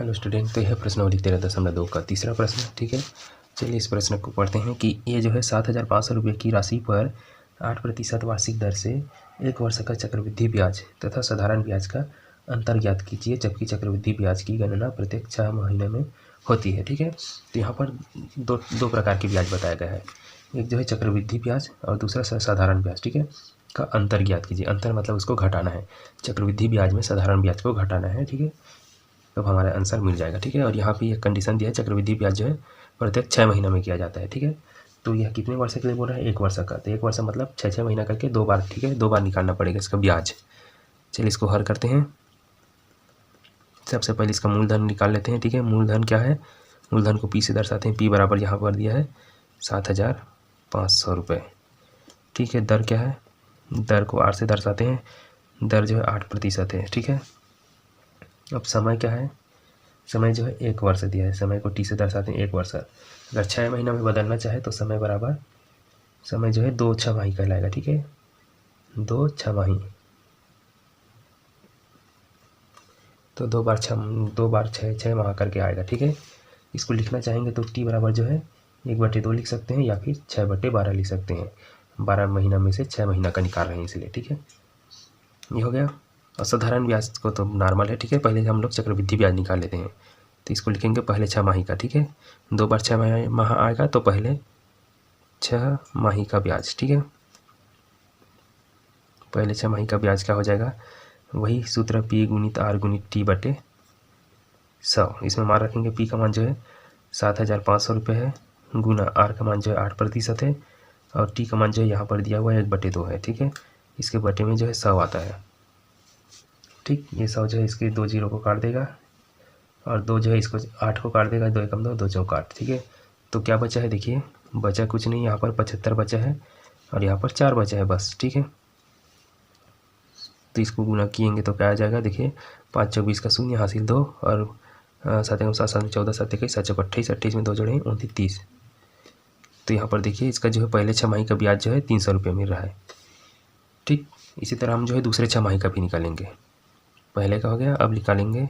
Hello student, तो यह प्रश्नावली 13.2 का तीसरा प्रश्न। ठीक है, चलिए इस प्रश्न को पढ़ते हैं कि ये जो है 7,500 रुपये की राशि पर 8% वार्षिक दर से 1 वर्ष का चक्रवृद्धि ब्याज तथा साधारण ब्याज का अंतर ज्ञात कीजिए, जबकि चक्रवृद्धि ब्याज की गणना प्रत्येक 6 महीने में होती है। ठीक है, तो यहाँ पर दो प्रकार के ब्याज बताया गया है। एक जो है चक्रवृद्धि ब्याज और दूसरा साधारण ब्याज। ठीक है, का अंतर ज्ञात कीजिए। अंतर मतलब उसको घटाना है, चक्रवृद्धि ब्याज में साधारण ब्याज को घटाना है। ठीक है, तब हमारा आंसर मिल जाएगा। ठीक है, और यहाँ पे एक कंडीशन दिया है, चक्रवृद्धि ब्याज जो है प्रत्येक 6 महीना में किया जाता है। ठीक है, तो यह कितने वर्ष के लिए बोल रहा है? 1 वर्ष का। तो 1 वर्ष मतलब 6 महीना करके 2 बार। ठीक है, 2 बार निकालना पड़ेगा इसका ब्याज। चलिए इसको हल करते हैं। सबसे पहले इसका मूलधन निकाल लेते हैं। ठीक है, मूलधन क्या है? मूलधन को पी से दर्शाते हैं। पी बराबर यहाँ पर दिया है 7,500 रुपये। ठीक है, दर क्या है? दर को 8 से दर्शाते हैं। दर जो है 8% है। ठीक है, अब समय क्या है? समय जो है 1 वर्ष दिया है। समय को टी से दर्शाते हैं 1 वर्ष। अगर 6 महीना में बदलना चाहे तो समय बराबर समय जो है 2 छमाही कहलाएगा। ठीक है, 2 छमाही। तो 2 बार 6 माह करके आएगा। ठीक है, इसको लिखना चाहेंगे तो टी बराबर जो है 1/2 लिख सकते हैं या फिर 6/12 लिख सकते हैं। 12 महीना में से 6 महीना का निकाल रहे हैं इसलिए। ठीक है, ये हो गया। और साधारण ब्याज को तो नॉर्मल है। ठीक है, पहले हम लोग चक्रवृद्धि ब्याज निकाल लेते हैं। तो इसको लिखेंगे पहले 6 माही का। ठीक है, 2 बार 6 माह आएगा तो पहले 6 माही का ब्याज। ठीक है, पहले 6 माही का ब्याज क्या हो जाएगा? वही सूत्र P गुणित R गुणित T बटे 100। इसमें मान रखेंगे P का मान जो है 7,500 रुपये है, गुना R का मान जो है 8% है, और T का मान जो है यहाँ पर दिया हुआ है 1/2 है। ठीक है, इसके बटे में जो है 100 आता है। ठीक, ये 100 जो है इसके 2 जीरो को काट देगा, और 2 जो है इसको 8 को काट देगा। 2 एकम 2, 2 चौक 8। ठीक है, तो क्या बचा है? देखिए, बचा कुछ नहीं, यहाँ पर 75 बचा है और यहाँ पर 4 बचा है बस। ठीक है, तो इसको गुना किएंगे तो क्या आ जाएगा? देखिए, 5 चौक 20 का शून्य हासिल 2, और 7 एकम 7, 7 14, 7 21, 7 चौक 28, 28 में 2 जोड़े 29, 30। तो यहाँ पर देखिए इसका जो है पहले 6 माही का ब्याज जो है 300 रुपये मिल रहा है। ठीक, इसी तरह हम जो है दूसरे 6 माही का भी निकालेंगे। पहले का हो गया, अब निकालेंगे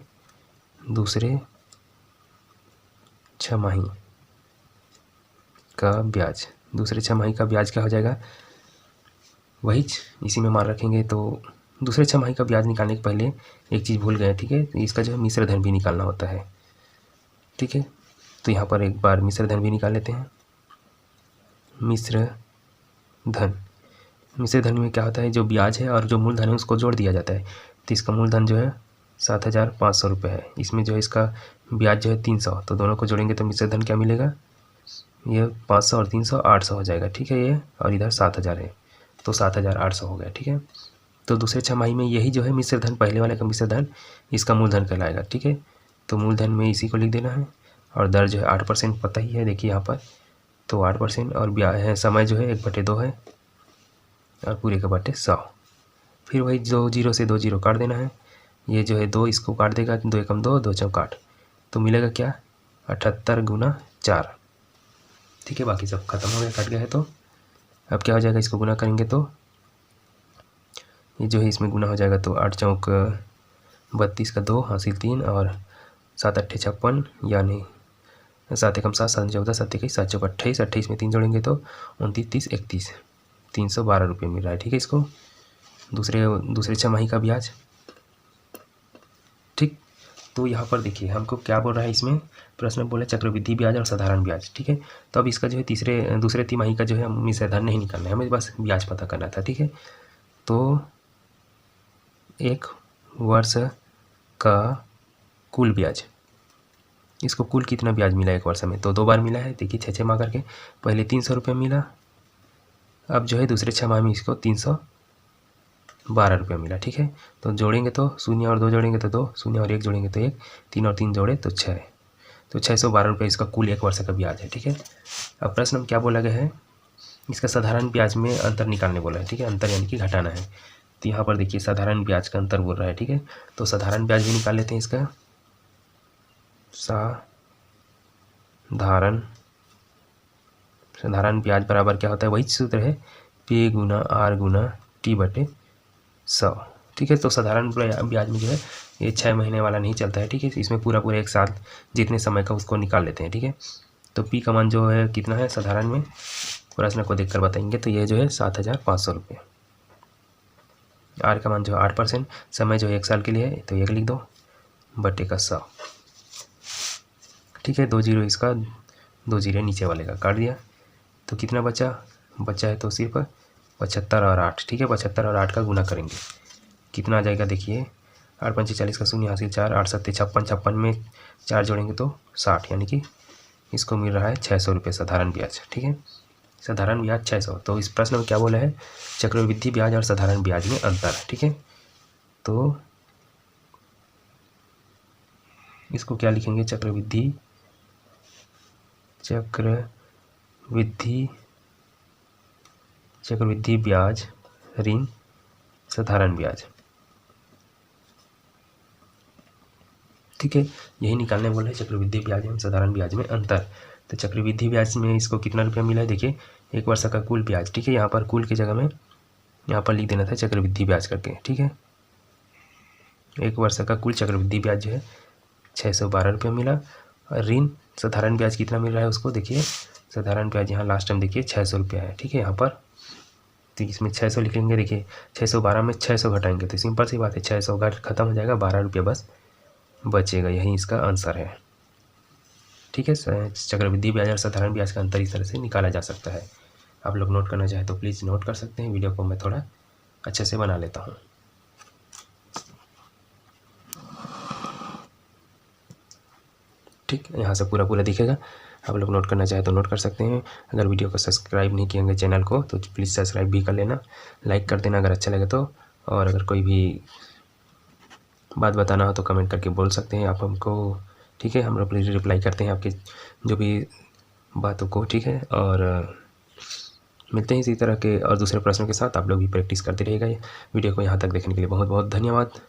दूसरे 6 माही का ब्याज। दूसरे 6 माही का ब्याज क्या हो जाएगा? वही इसी में मान रखेंगे। तो दूसरे 6 माही का ब्याज निकालने के पहले एक चीज़ भूल गए। ठीक है, तो इसका जो है मिश्र धन भी निकालना होता है। ठीक है, तो यहाँ पर एक बार मिश्र धन भी निकाल लेते हैं। मिश्र धन, मिश्र धन में क्या होता है? जो ब्याज है और जो मूलधन है उसको जोड़ दिया जाता है। तो इसका मूलधन जो है 7,500 रुपये है, इसमें जो है इसका ब्याज जो है 300, तो दोनों को जोड़ेंगे तो मिश्र धन क्या मिलेगा? ये 500 और 300 800 हो जाएगा। ठीक है, ये और इधर 7,000 है, तो 7,800 हो गया। ठीक है, तो दूसरे 6 माही में यही जो है मिश्र धन, पहले वाले का मिश्र धन इसका मूलधन कहलाएगा। ठीक है, तो मूलधन में इसी को लिख देना है, और दर जो है 8% पता ही है, देखिए यहाँ पर, तो 8%, और ब्याज है समय जो है 1/2 है, और पूरे का बटे 100। फिर वही 2 जीरो से 2 जीरो काट देना है। ये जो है 2 इसको काट देगा, 2 एकम 2, 2 चौक 8, तो मिलेगा क्या? 78 गुना 4। ठीक है, बाकी सब खत्म हो गया, कट गया है। तो अब क्या हो जाएगा? इसको गुना करेंगे तो ये जो है इसमें गुना हो जाएगा, तो 8 चौक 32 का 2 हासिल 3, और 7 अट्ठे 56, यानी 7 एकम 7, 7 14, 7 21, 7 चौक 28, 28 में 3 जोड़ेंगे तो 29, 30, 31, 312 रुपये मिल रहा है। ठीक है, इसको दूसरे 6 माही का ब्याज। ठीक, तो यहाँ पर देखिए हमको क्या बोल रहा है, इसमें प्रश्न बोला चक्रवृद्धि ब्याज और साधारण ब्याज। ठीक है, तो अब इसका जो है दूसरे तिमाही का जो है मिश्र धन नहीं निकालना है, हमें बस ब्याज पता करना था। ठीक है, तो 1 वर्ष का कुल ब्याज, इसको कुल कितना ब्याज मिला 1 वर्ष में? तो 2 बार मिला है। देखिए 6 माह करके, पहले 300 रुपये मिला, अब जो है दूसरे 6 माह में इसको 312 रुपये मिला। ठीक है, तो जोड़ेंगे तो 0 और 2 जोड़ेंगे तो 2, 0 और 1 जोड़ेंगे तो 1, 3 और 3 जोड़े तो 6, तो 612 रुपये इसका कुल 1 वर्ष का ब्याज है। ठीक है, अब प्रश्न में क्या बोला गया है? इसका साधारण ब्याज में अंतर निकालने बोला है। ठीक है, अंतर यानी कि घटाना है। तो यहाँ पर देखिए साधारण ब्याज का अंतर बोल रहा है। ठीक है, तो साधारण ब्याज भी निकाल लेते हैं इसका। साधारण ब्याज बराबर क्या होता है? वही सूत्र है, P गुना R गुना T बटे 100। ठीक है। तो साधारण ब्याज में जो है ये 6 महीने वाला नहीं चलता है, ठीक है। इसमें पूरा एक साल जितने समय का उसको निकाल लेते हैं, ठीक है। तो पी का मान जो है कितना है साधारण में, प्रश्न को देखकर बताएंगे। तो ये जो है 7,500 रुपये। आर का मान जो 8%, समय जो 1 साल के लिए है, तो 1 लिख दो बटे का 100, ठीक है। 2 जीरो इसका, 2 जीरो नीचे वाले का काट दिया, तो कितना बचा है तो सिर्फ 75 और 8, ठीक है। 75 और 8 का गुना करेंगे, कितना आ जाएगा देखिए, 8 पंचे 40 का शून्य हासिल 4, 8 सत्ते 56, 56 में 4 जोड़ेंगे तो 60, यानी कि इसको मिल रहा है 600 रुपये साधारण ब्याज, ठीक है। साधारण ब्याज 600। तो इस प्रश्न में क्या बोला है, चक्रवृद्धि ब्याज और साधारण ब्याज में अंतर, ठीक है। तो इसको क्या लिखेंगे, चक्रवृद्धि ब्याज ऋण साधारण ब्याज, ठीक है। यही निकालने बोल रहे हैं, चक्रवृद्धि ब्याज एवं साधारण ब्याज में अंतर। तो चक्रवृद्धि ब्याज में इसको कितना रुपया मिला है देखिए, 1 वर्ष का कुल ब्याज, ठीक है। यहाँ पर कुल की जगह में यहाँ पर लिख देना था चक्रवृद्धि ब्याज करके, ठीक है। 1 वर्ष का कुल चक्रवृद्धि ब्याज जो है 612 रुपया मिला। और ऋण साधारण ब्याज कितना मिल रहा है उसको देखिए, साधारण ब्याज यहाँ लास्ट टाइम देखिए 600 रुपया है, ठीक है। यहाँ पर तो इसमें 600 लिखेंगे, देखिए 612 में 600 घटाएंगे तो सिंपल सी बात है, 600 घट खत्म हो जाएगा, 12 रुपया बस बचेगा, यही इसका आंसर है, ठीक है। चक्रवृद्धि ब्याज और साधारण ब्याज का अंतर इस तरह से निकाला जा सकता है। आप लोग नोट करना चाहें तो प्लीज़ नोट कर सकते हैं। वीडियो को मैं थोड़ा अच्छे से बना लेता हूँ, ठीक। यहाँ से पूरा दिखेगा, आप लोग नोट करना चाहें तो नोट कर सकते हैं। अगर वीडियो को सब्सक्राइब नहीं किए चैनल को तो प्लीज़ सब्सक्राइब भी कर लेना, लाइक कर देना अगर अच्छा लगे तो। और अगर कोई भी बात बताना हो तो कमेंट करके बोल सकते हैं आप हमको, ठीक है। हम लोग रिप्लाई करते हैं आपके जो भी बातों को, ठीक है। और मिलते हैं इसी तरह के और दूसरे प्रश्नों के साथ। आप लोग भी प्रैक्टिस करते रहिएगा। वीडियो को यहाँ तक देखने के लिए बहुत बहुत धन्यवाद।